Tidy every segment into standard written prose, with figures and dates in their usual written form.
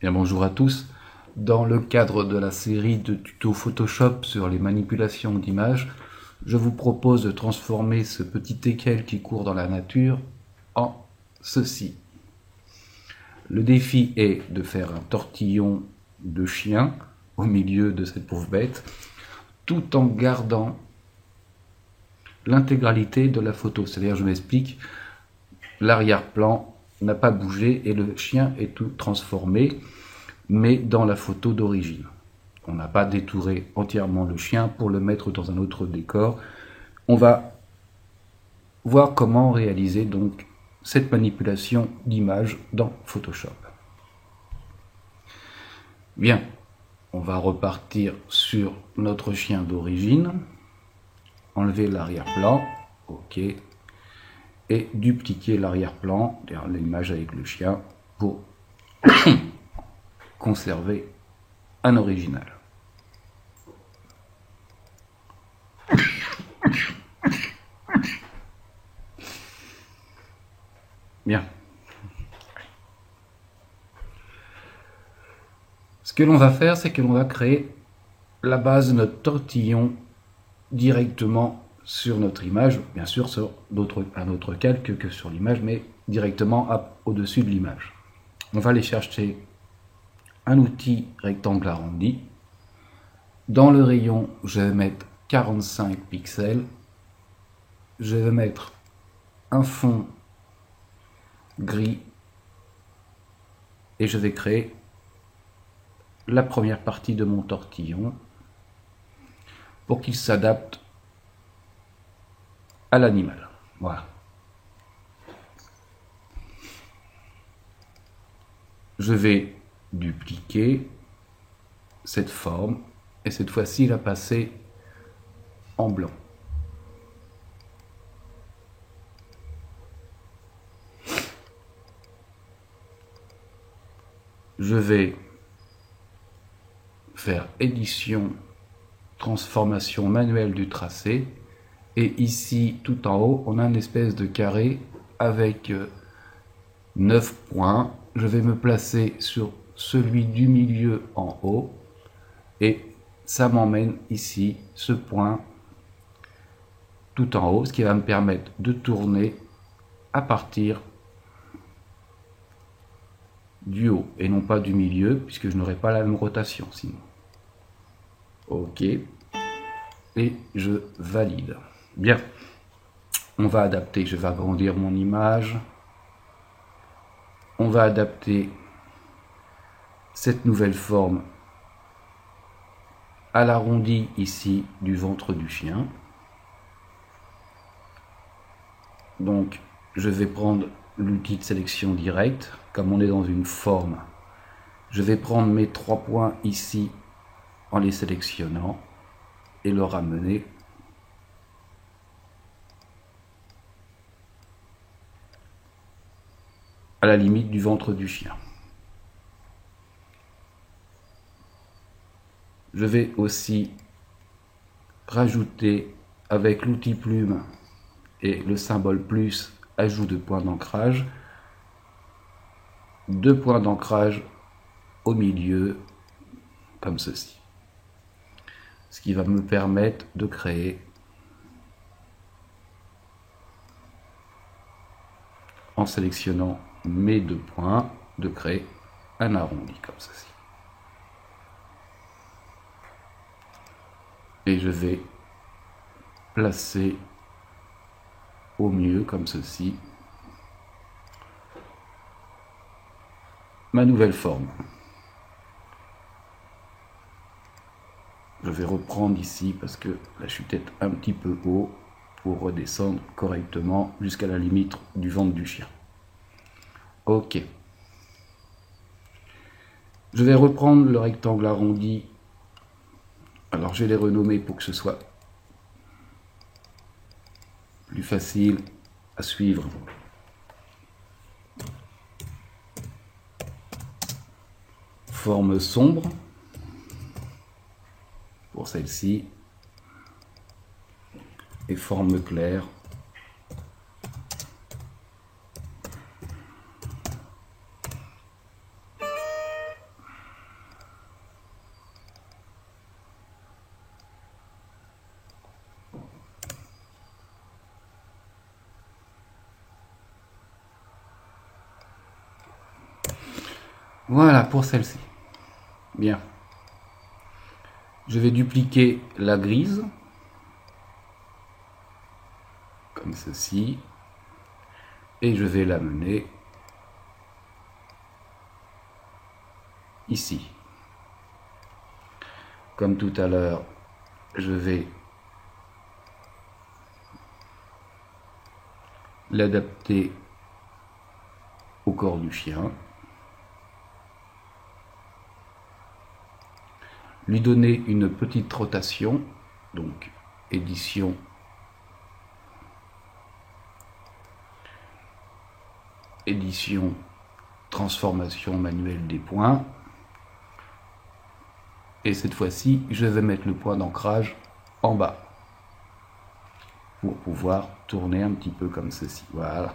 Bien, bonjour à tous. Dans le cadre de la série de tutos Photoshop sur les manipulations d'images, je vous propose de transformer ce petit teckel qui court dans la nature en ceci. Le défi est de faire un tortillon de chien au milieu de cette pauvre bête, tout en gardant l'intégralité de la photo. C'est-à-dire, je m'explique, l'arrière-plan n'a pas bougé et le chien est tout transformé, mais dans la photo d'origine. On n'a pas détouré entièrement le chien pour le mettre dans un autre décor. On va voir comment réaliser donc cette manipulation d'image dans Photoshop. Bien, on va repartir sur notre chien d'origine, enlever l'arrière-plan, ok, et dupliquer l'arrière-plan, l'image avec le chien, pour conserver un original. Bien. Ce que l'on va faire, c'est que l'on va créer la base de notre tortillon directement sur notre image, bien sûr sur un autre calque que sur l'image, mais directement au-dessus de l'image. On va aller chercher un outil rectangle arrondi. Dans le rayon, je vais mettre 45 pixels. Je vais mettre un fond gris et je vais créer la première partie de mon tortillon pour qu'il s'adapte à l'animal. Voilà. Je vais dupliquer cette forme et cette fois-ci la passer en blanc. Je vais faire édition, transformation manuelle du tracé, et ici tout en haut on a une espèce de carré avec 9 points. Je vais me placer sur celui du milieu en haut et ça m'emmène ici, ce point tout en haut, ce qui va me permettre de tourner à partir du haut et non pas du milieu, puisque je n'aurai pas la même rotation sinon. Ok, et je valide. Bien, on va adapter, je vais agrandir mon image. On va adapter cette nouvelle forme à l'arrondi ici du ventre du chien. Donc je vais prendre l'outil de sélection directe, comme on est dans une forme. Je vais prendre mes 3 points ici en les sélectionnant et le ramener à la limite du ventre du chien. Je vais aussi rajouter avec l'outil plume et le symbole plus ajout de points d'ancrage, 2 points d'ancrage au milieu comme ceci, ce qui va me permettre de créer en sélectionnant mes 2 points, de créer un arrondi comme ceci. Et je vais placer au mieux comme ceci ma nouvelle forme. Je vais reprendre ici parce que là je suis peut-être un petit peu haut pour redescendre correctement jusqu'à la limite du ventre du chien. Ok. Je vais reprendre le rectangle arrondi. Alors je vais les renommer pour que ce soit plus facile à suivre. Forme sombre pour celle-ci et forme claire Voilà pour celle-ci. Bien. Je vais dupliquer la grise, comme ceci, et je vais l'amener ici. Comme tout à l'heure, je vais l'adapter au corps du chien, lui donner une petite rotation, donc édition, transformation manuelle des points, et cette fois-ci je vais mettre le point d'ancrage en bas pour pouvoir tourner un petit peu comme ceci. Voilà.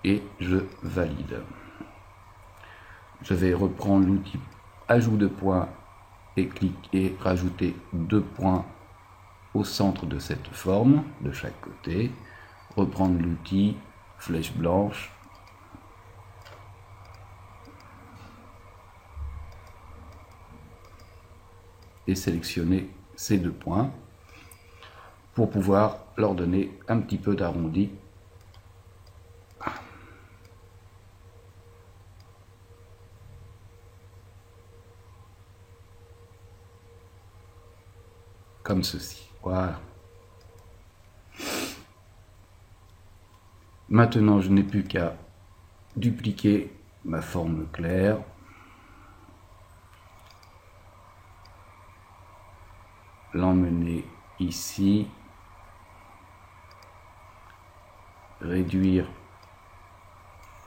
Et je valide. Je vais reprendre l'outil ajout de points et cliquer, rajouter 2 points au centre de cette forme de chaque côté. Reprendre l'outil flèche blanche. Et sélectionner ces 2 points pour pouvoir leur donner un petit peu d'arrondi. Comme ceci. Voilà. Maintenant, je n'ai plus qu'à dupliquer ma forme claire. L'emmener ici. Réduire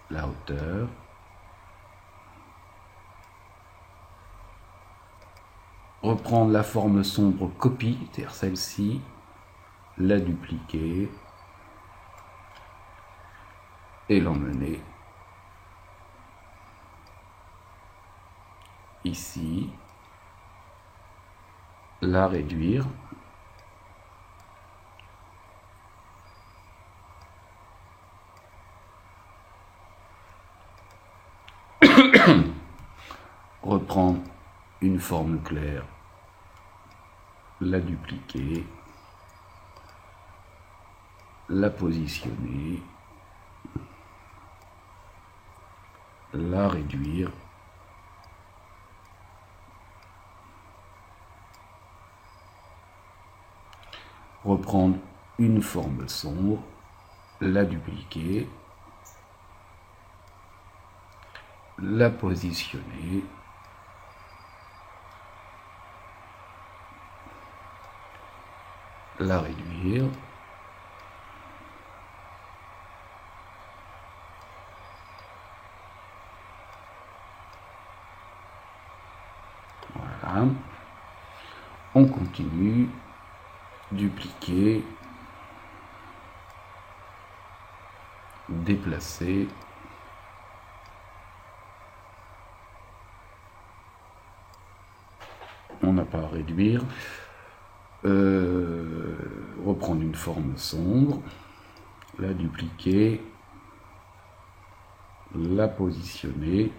la hauteur. Reprendre la forme sombre copie, c'est-à-dire celle-ci, la dupliquer et l'emmener ici, la réduire, reprendre une forme claire, la dupliquer, la positionner, la réduire, reprendre une forme sombre, la dupliquer, la positionner, la réduire, voilà, on continue, dupliquer, déplacer, on n'a pas à réduire, reprendre une forme sombre, la dupliquer, la positionner,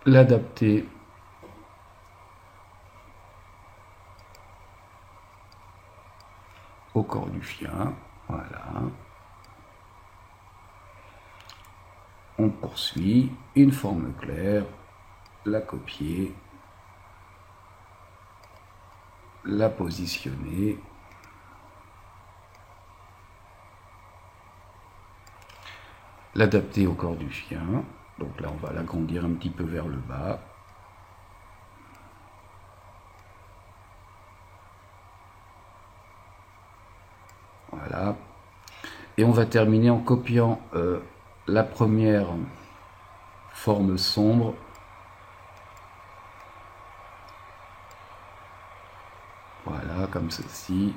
l'adapter au corps du chien, voilà. On poursuit, une forme claire, la copier, la positionner, l'adapter au corps du chien. Donc là, on va l'agrandir un petit peu vers le bas. Voilà. Et on va terminer en copiant la première forme sombre. Voilà, comme ceci.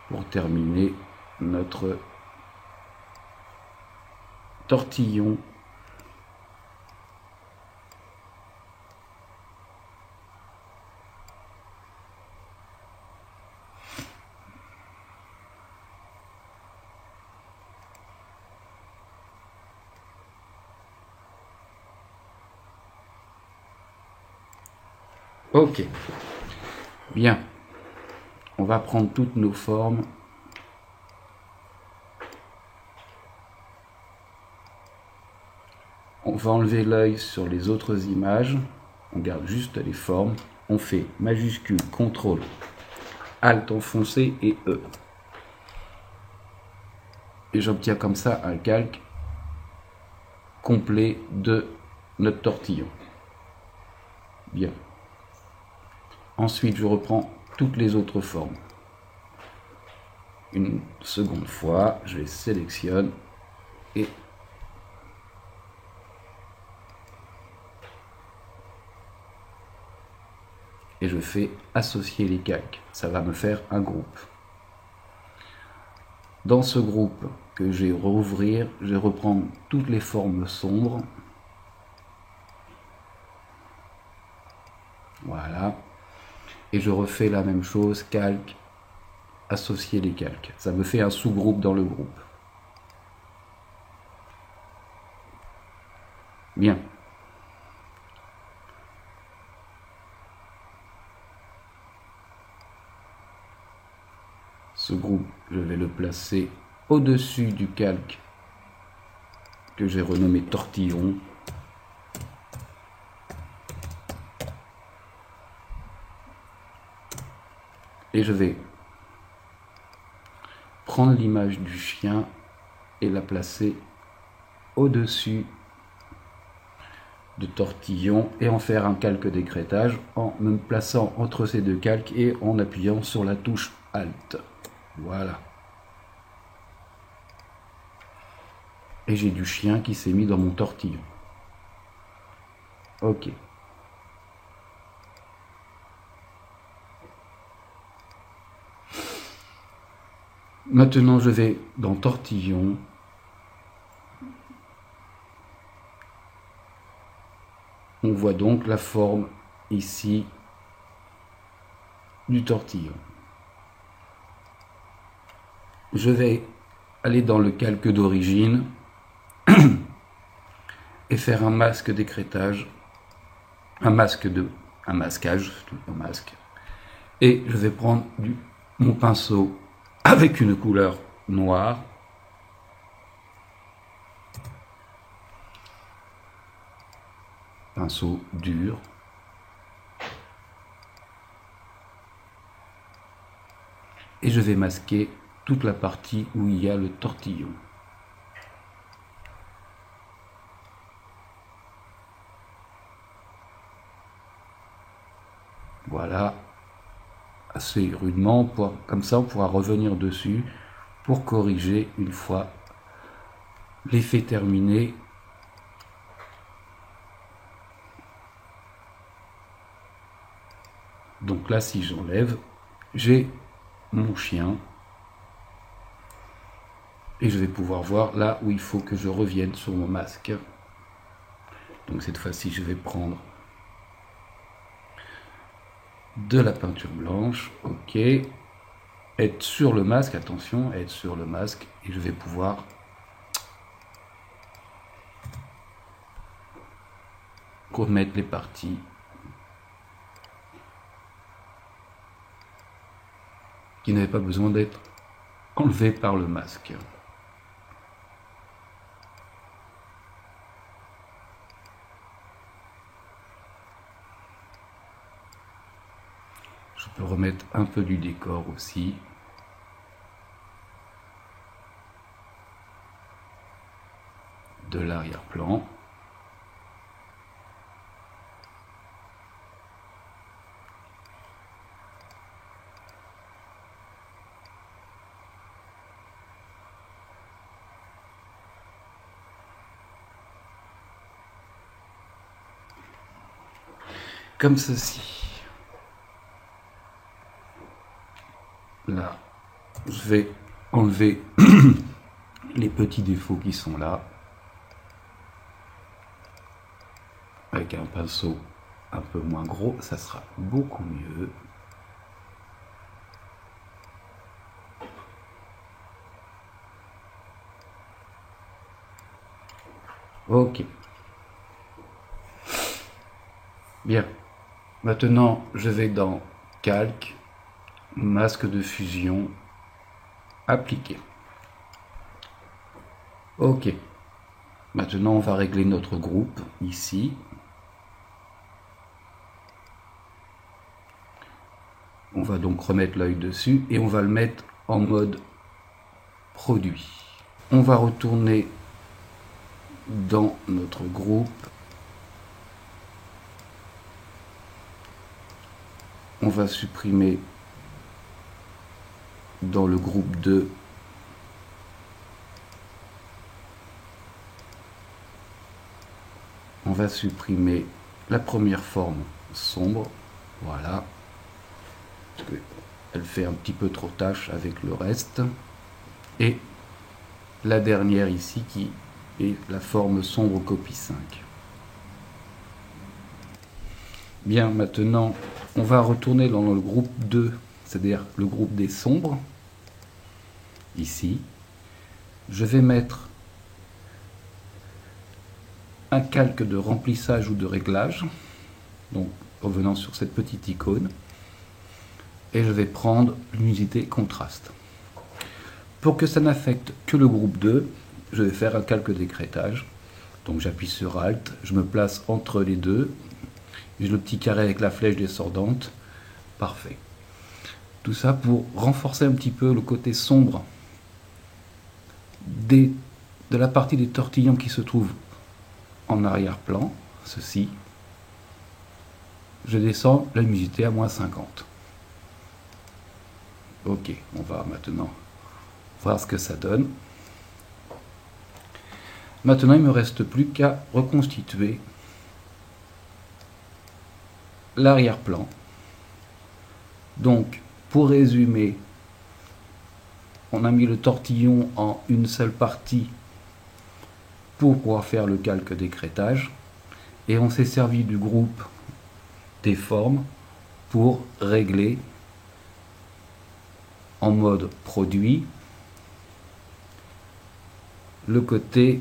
Pour terminer notre tortillon. Ok, bien. On va prendre toutes nos formes. On va enlever l'œil sur les autres images. On garde juste les formes. On fait majuscule, CTRL, ALT enfoncé et E. Et j'obtiens comme ça un calque complet de notre tortillon. Bien. Ensuite, je reprends toutes les autres formes. Une seconde fois, je les sélectionne et je fais associer les calques. Ça va me faire un groupe. Dans ce groupe que je vais rouvrir, je vais reprendre toutes les formes sombres. Voilà. Et je refais la même chose, calque, associer les calques. Ça me fait un sous-groupe dans le groupe. Bien. Ce groupe, je vais le placer au-dessus du calque que j'ai renommé tortillon. Et je vais prendre l'image du chien et la placer au-dessus de tortillon et en faire un calque d'écrêtage en me plaçant entre ces deux calques et en appuyant sur la touche Alt. Voilà. Et j'ai du chien qui s'est mis dans mon tortillon. Ok. Maintenant, je vais dans tortillon. On voit donc la forme ici du tortillon. Je vais aller dans le calque d'origine et faire un masque d'écrêtage, un masquage, un masque. Et je vais prendre mon pinceau avec une couleur noire. Pinceau dur. Et je vais masquer toute la partie où il y a le tortillon. Voilà, assez rudement, comme ça on pourra revenir dessus pour corriger une fois l'effet terminé. Donc là, si j'enlève, j'ai mon chien et je vais pouvoir voir là où il faut que je revienne sur mon masque. Donc cette fois-ci, je vais prendre de la peinture blanche, ok, être sur le masque, attention, être sur le masque, et je vais pouvoir remettre les parties qui n'avaient pas besoin d'être enlevées par le masque. Je peux remettre un peu du décor aussi. De l'arrière-plan. Comme ceci. Là, je vais enlever les petits défauts qui sont là. Avec un pinceau un peu moins gros, ça sera beaucoup mieux. Ok. Bien. Maintenant, je vais dans Calque, masque de fusion, appliquer. Ok. Maintenant, on va régler notre groupe ici. On va donc remettre l'œil dessus et on va le mettre en mode produit. On va retourner dans notre groupe. On va supprimer dans le groupe 2 on va supprimer la première forme sombre, voilà, parce qu'elle fait un petit peu trop tâche avec le reste, et la dernière ici qui est la forme sombre copie 5. Bien, maintenant on va retourner dans le groupe 2, c'est-à-dire le groupe des sombres, ici. Je vais mettre un calque de remplissage ou de réglage, donc revenant sur cette petite icône, et je vais prendre l'unité contraste. Pour que ça n'affecte que le groupe 2, je vais faire un calque d'écrêtage. Donc j'appuie sur Alt, je me place entre les deux, j'ai le petit carré avec la flèche descendante, parfait. Tout ça pour renforcer un petit peu le côté sombre de la partie des tortillons qui se trouve en arrière-plan, ceci. Je descends la luminosité à -50. Ok, on va maintenant voir ce que ça donne. Maintenant, il ne me reste plus qu'à reconstituer l'arrière-plan. Donc, pour résumer, on a mis le tortillon en une seule partie pour pouvoir faire le calque d'écrêtage, et on s'est servi du groupe des formes pour régler en mode produit le côté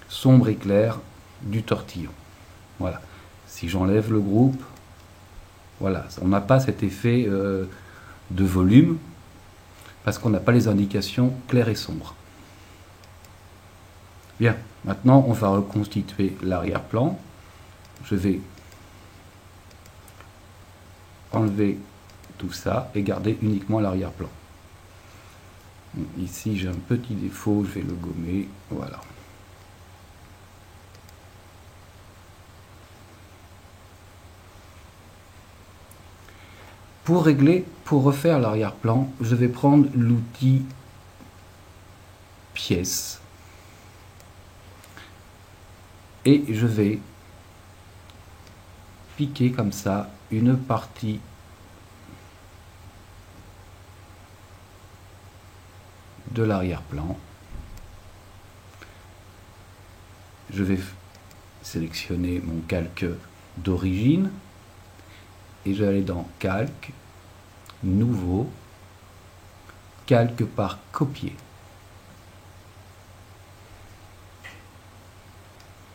sombre et clair du tortillon. Voilà. Si j'enlève le groupe, voilà, on n'a pas cet effet de volume parce qu'on n'a pas les indications claires et sombres. Bien, maintenant on va reconstituer l'arrière-plan. Je vais enlever tout ça et garder uniquement l'arrière-plan. Ici j'ai un petit défaut, je vais le gommer, voilà. Pour régler, pour refaire l'arrière-plan, je vais prendre l'outil pièce et je vais piquer comme ça une partie de l'arrière-plan. Je vais sélectionner mon calque d'origine et je vais aller dans calque, nouveau, calque par copier.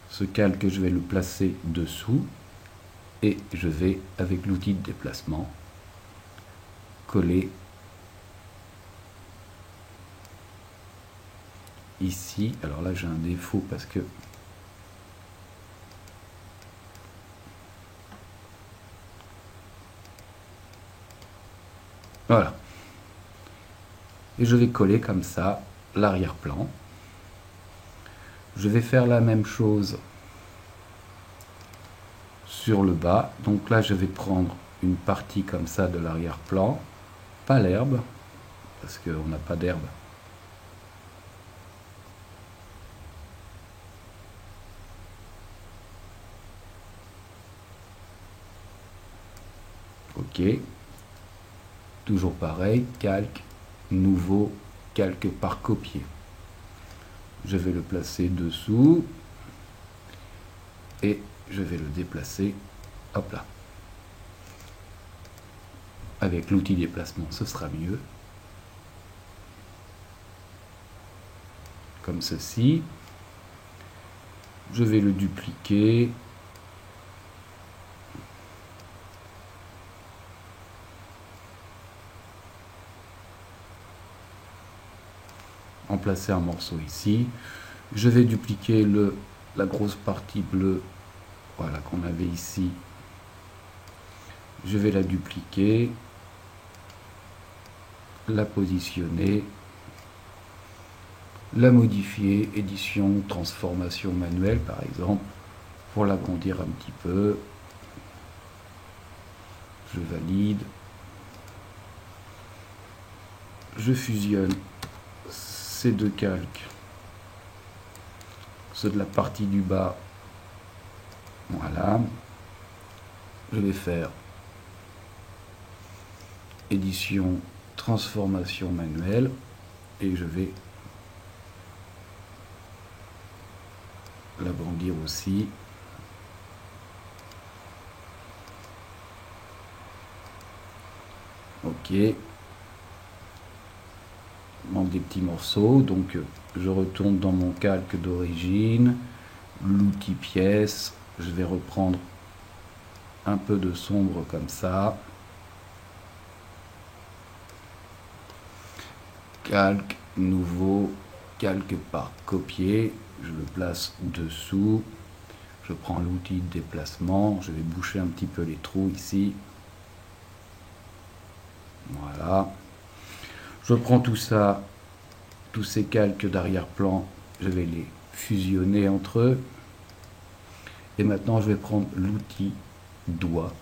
Ce calque, je vais le placer dessous et je vais, avec l'outil de déplacement, coller ici. Alors là j'ai un défaut parce que voilà, et je vais coller comme ça l'arrière-plan. Je vais faire la même chose sur le bas. Donc là je vais prendre une partie comme ça de l'arrière-plan, pas l'herbe parce qu'on n'a pas d'herbe. Ok, toujours pareil, calque, nouveau, calque par copier. Je vais le placer dessous et je vais le déplacer, hop là. Avec l'outil déplacement, ce sera mieux. Comme ceci. Je vais le dupliquer. en placer un morceau ici. Je vais dupliquer la grosse partie bleue, voilà, qu'on avait ici. Je vais la dupliquer, la positionner, la modifier, édition, transformation manuelle par exemple, pour l'agrandir un petit peu. Je valide. Je fusionne ces deux calques, ceux de la partie du bas. Voilà. Je vais faire édition, transformation manuelle et je vais l'agrandir aussi. Ok. Il manque des petits morceaux, donc je retourne dans mon calque d'origine, l'outil pièce, je vais reprendre un peu de sombre comme ça. Calque, nouveau, calque par copier, je le place dessous, je prends l'outil de déplacement, je vais boucher un petit peu les trous ici. Voilà. Je prends tout ça, tous ces calques d'arrière-plan, je vais les fusionner entre eux. Et maintenant, je vais prendre l'outil doigt.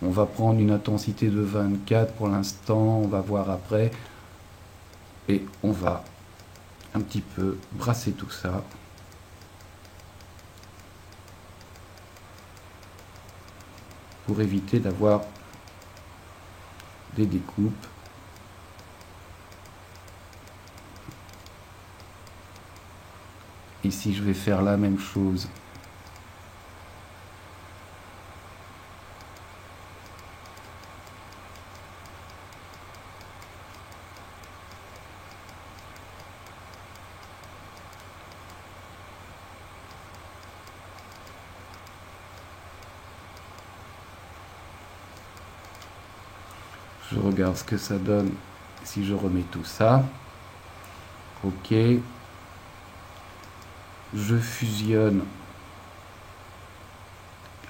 On va prendre une intensité de 24 pour l'instant, on va voir après. Et on va un petit peu brasser tout ça. Pour éviter d'avoir des découpes. Ici, je vais faire la même chose. Je regarde ce que ça donne si je remets tout ça. Ok. Je fusionne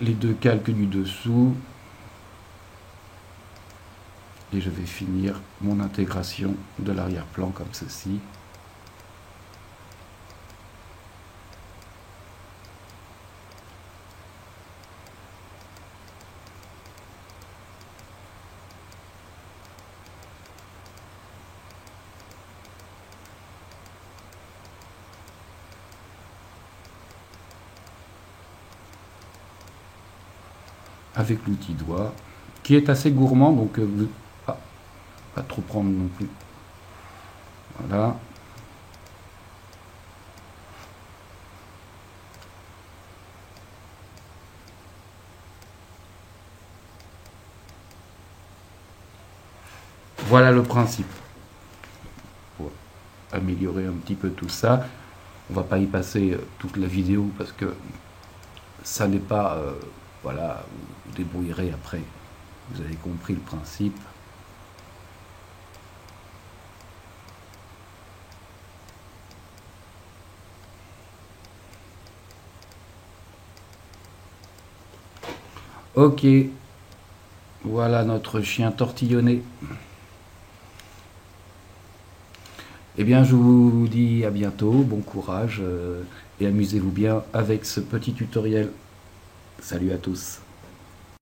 les deux calques du dessous. Et je vais finir mon intégration de l'arrière-plan comme ceci. Avec l'outil doigt, qui est assez gourmand, donc pas trop prendre non plus. Voilà. Voilà le principe. Pour améliorer un petit peu tout ça, on va pas y passer toute la vidéo parce que ça n'est pas... voilà, vous débrouillerez après. Vous avez compris le principe. Ok, voilà notre chien tortillonné. Eh bien, je vous dis à bientôt, bon courage et amusez-vous bien avec ce petit tutoriel. Salut à tous.